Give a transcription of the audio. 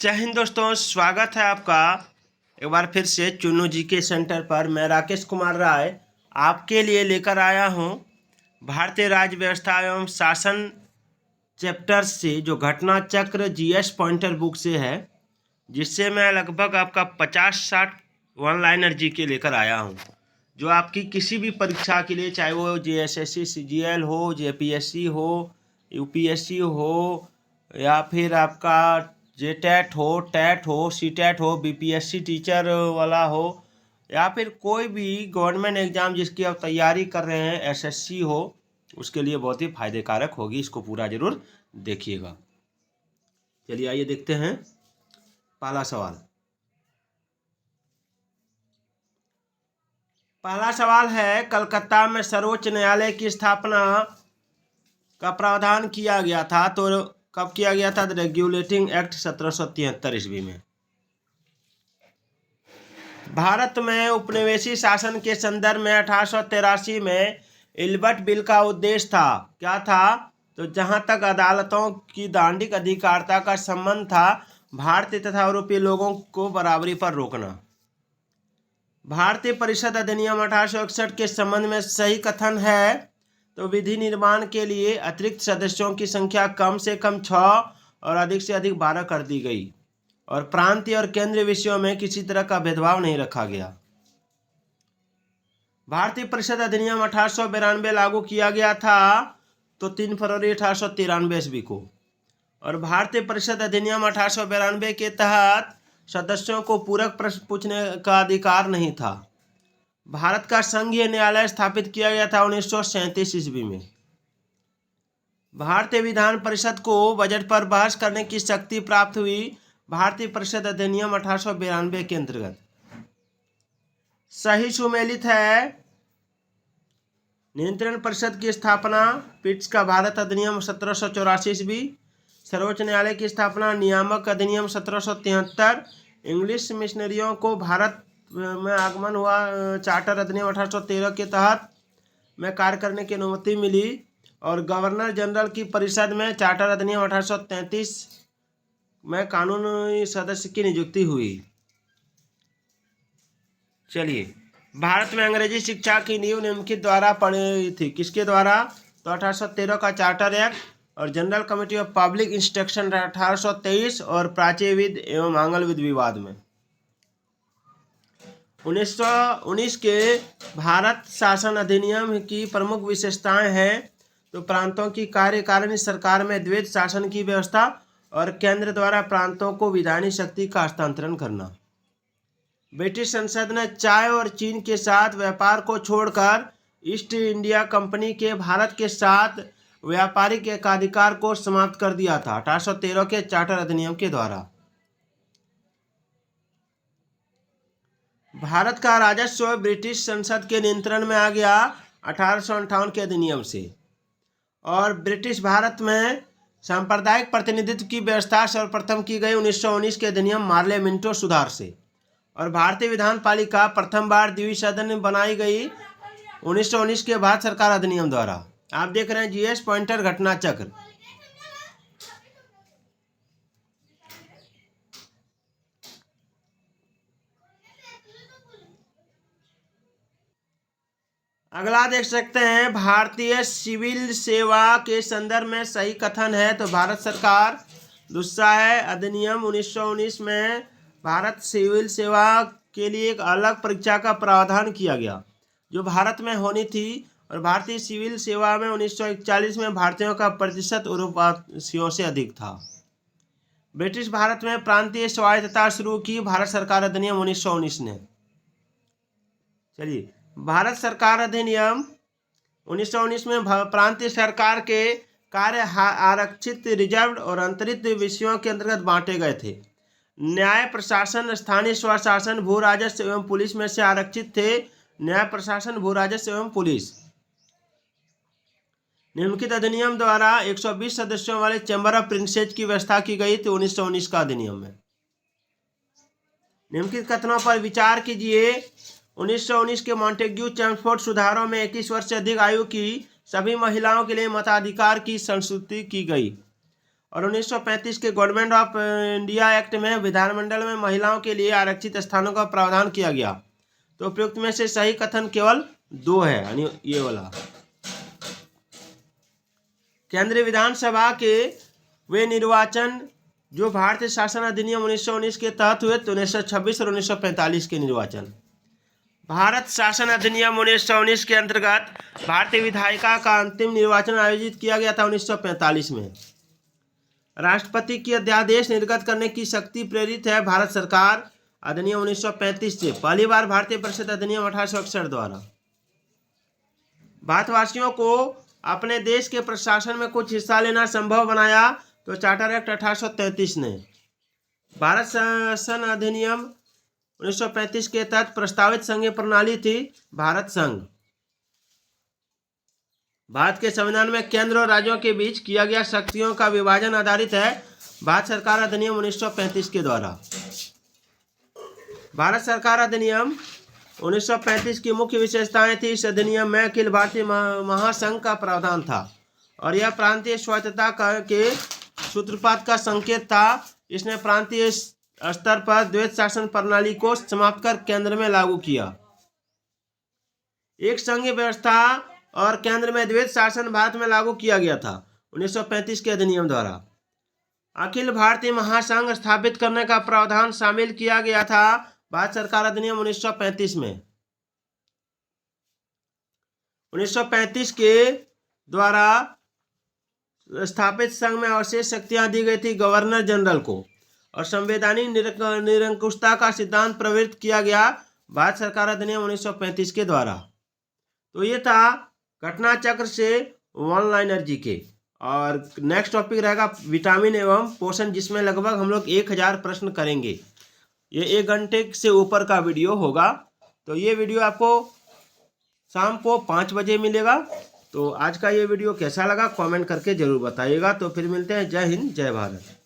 जय हिंद दोस्तों, स्वागत है आपका एक बार फिर से चुन्नू जीके सेंटर पर। मैं राकेश कुमार राय आपके लिए लेकर आया हूं भारतीय राज्य व्यवस्था एवं शासन चैप्टर से जो घटना चक्र जीएस पॉइंटर बुक से है, जिससे मैं लगभग आपका 50-60 वन लाइनर जीके लेकर आया हूं, जो आपकी किसी भी परीक्षा के लिए, चाहे वो जेएसएससी सीजीएल हो, जेपीएससी हो, यूपीएससी हो, या फिर आपका जेटेट हो, टेट हो, सीटेट हो, बीपीएससी टीचर वाला हो, या फिर कोई भी गवर्नमेंट एग्जाम जिसकी आप तैयारी कर रहे हैं, एसएससी हो, उसके लिए बहुत ही फायदेकारक होगी। इसको पूरा जरूर देखिएगा। चलिए आइए देखते हैं पहला सवाल। पहला सवाल है, कलकत्ता में सर्वोच्च न्यायालय की स्थापना का प्रावधान किया गया था, तो कब किया गया था? रेगुलेटिंग एक्ट 1773 ईस्वी में। भारत में उपनिवेशी शासन के संदर्भ में 1883 में इल्बर्ट बिल का उद्देश्य था। क्या था? तो जहां तक अदालतों की दांडिक अधिकारिता का संबंध था, भारतीय तथा यूरोपीय लोगों को बराबरी पर रोकना। भारतीय परिषद अधिनियम 1861 के संबंध में सही कथन है, तो विधि निर्माण के लिए अतिरिक्त सदस्यों की संख्या कम से कम 6 और अधिक से अधिक 12 कर दी गई, और प्रांतीय और केंद्रीय विषयों में किसी तरह का भेदभाव नहीं रखा गया। भारतीय परिषद अधिनियम 1892 लागू किया गया था, तो 3 फरवरी 1893 ईस्वी को। और भारतीय परिषद अधिनियम 1892 के तहत सदस्यों को पूरक प्रश्न पूछने का अधिकार नहीं था। भारत का संघीय न्यायालय स्थापित किया गया था 1937 ईस्वी में। भारतीय विधान परिषद को बजट पर बहस करने की शक्ति प्राप्त हुई भारतीय परिषद अधिनियम 1892 के अंतर्गत। सही सुमेलित है। नियंत्रण परिषद की स्थापना पिट्स का भारत अधिनियम 1784 ईस्वी। सर्वोच्च न्यायालय की स्थापना नियामक अधिनियम 1773। इंग्लिश मिशनरियों को भारत में आगमन हुआ चार्टर अधिनियम 1813 के तहत में कार्य करने की अनुमति मिली। और गवर्नर जनरल की परिषद में चार्टर अधिनियम 1833 में कानूनी सदस्य की नियुक्ति हुई। चलिए, भारत में अंग्रेजी शिक्षा की नींव निम्नलिखित द्वारा पड़ी थी। किसके द्वारा? तो 1813 का चार्टर एक्ट और general committee of public instruction 1823 और प्राच्यविद एवं आंग्लविद विवाद में। 1919 के भारत शासन अधिनियम की प्रमुख विशेषताएं हैं, तो प्रांतों की कार्यकारिणी सरकार में द्वैत शासन की व्यवस्था और केंद्र द्वारा प्रांतों को विधायी शक्ति का हस्तांतरण करना। ब्रिटिश संसद ने चाय और चीन के साथ व्यापार को छोड़कर ईस्ट इंडिया कंपनी के भारत के साथ व्यापारिक एकाधिकार को समाप्त कर दिया था 1813 के चार्टर अधिनियम के द्वारा। भारत का राजस्व ब्रिटिश संसद के नियंत्रण में आ गया 1858 के अधिनियम से। और ब्रिटिश भारत में सांप्रदायिक प्रतिनिधित्व की व्यवस्था सर्वप्रथम की गई 1919 के अधिनियम मार्ले मिंटो सुधार से। और भारतीय विधान पालिका प्रथम बार द्विसदन बनाई गई 1919 के भारत सरकार अधिनियम द्वारा। आप देख रहे हैं जीएस पॉइंटर घटना चक्र। अगला देख सकते हैं, भारतीय सिविल सेवा के संदर्भ में सही कथन है, तो भारत सरकार। दूसरा है, अधिनियम 1919 में भारत सिविल सेवा के लिए एक अलग परीक्षा का प्रावधान किया गया, जो भारत में होनी थी। और भारतीय सिविल सेवा में 1941 में भारतीयों का प्रतिशत यूरोपवासियों से अधिक था। ब्रिटिश भारत में प्रांतीय स्वायत्तता शुरू की भारत सरकार अधिनियम 1919 ने। चलिए, भारत सरकार अधिनियम 1919 में प्रांतीय सरकार के कार्य आरक्षित, रिजर्व और अंतरित विषयों के अंतर्गत बांटे गए थे। न्याय प्रशासन, स्थानीय स्वशासन, भू राजस्व एवं पुलिस में से आरक्षित थे। न्याय प्रशासन, भू राजस्व एवं पुलिस। निम्नलिखित अधिनियम द्वारा 120 सदस्यों वाले चैम्बर ऑफ प्रिंसेस की व्यवस्था की गई थी 1919 का अधिनियम में। निम्नलिखित कथनों पर विचार कीजिए। 1919 के मॉन्टेग्यू चैम्सफोर्ड सुधारों में 21 वर्ष से अधिक आयु की सभी महिलाओं के लिए मताधिकार की संस्तुति की गई। और 1935 के गवर्नमेंट ऑफ इंडिया एक्ट में विधानमंडल में महिलाओं के लिए आरक्षित स्थानों का प्रावधान किया गया। तो उपयुक्त में से सही कथन केवल 2 है, यानी ये वाला। केंद्रीय विधानसभा के वे निर्वाचन जो भारतीय शासन अधिनियम 1919 के तहत हुए, तो 1926 और 1945 के निर्वाचन। भारत शासन अधिनियम 1919 के अंतर्गत भारतीय विधायिका का अंतिम निर्वाचन आयोजित किया गया था 1945 में। राष्ट्रपति की अध्यादेश निर्गत करने की शक्ति प्रेरित है भारत सरकार अधिनियम 1935 से। पहली बार भारतीय परिषद अधिनियम 1861 द्वारा। भारतवासियों को अपने देश के प्रशासन में कुछ हिस्सा लेना संभव बनाया, तो चार्टर एक्ट 1833 ने। भारत शासन अधिनियम 1935 के तहत प्रस्तावित संघीय प्रणाली थी भारत संघ। भारत के संविधान में केंद्र और राज्यों के बीच किया गया शक्तियों का विभाजन आधारित है भारत सरकार अधिनियम 1935 के द्वारा। भारत सरकार अधिनियम 1935 की मुख्य विशेषताएं थी। इस अधिनियम में अखिल भारतीय महासंघ का प्रावधान था और यह प्रांतीय स्वायत्तता के सूत्रपात का संकेत था। इसने प्रांतीय स्तर पर द्वैत शासन प्रणाली को समाप्त कर केंद्र में लागू किया। एक संघीय व्यवस्था और केंद्र में द्वैत शासन भारत में लागू किया गया था 1935 के अधिनियम द्वारा। अखिल भारतीय महासंघ स्थापित करने का प्रावधान शामिल किया गया था भारत सरकार अधिनियम 1935 में। 1935 के द्वारा स्थापित संघ में अवशेष शक्तियां दी गई थी गवर्नर जनरल को और संवैधानिक निरंकुशता का सिद्धांत प्रवृत्त किया गया भारत सरकार अधिनियम 1935 के द्वारा। तो ये था घटना चक्र से वन लाइनर जीके। और नेक्स्ट टॉपिक रहेगा विटामिन एवं पोषण, जिसमें लगभग हम लोग 1000 प्रश्न करेंगे। ये 1 घंटे से ऊपर का वीडियो होगा। तो ये वीडियो आपको शाम को 5 बजे मिलेगा। तो आज का ये वीडियो कैसा लगा कमेंट करके ज़रूर बताइएगा। तो फिर मिलते हैं। जय हिंद, जय भारत।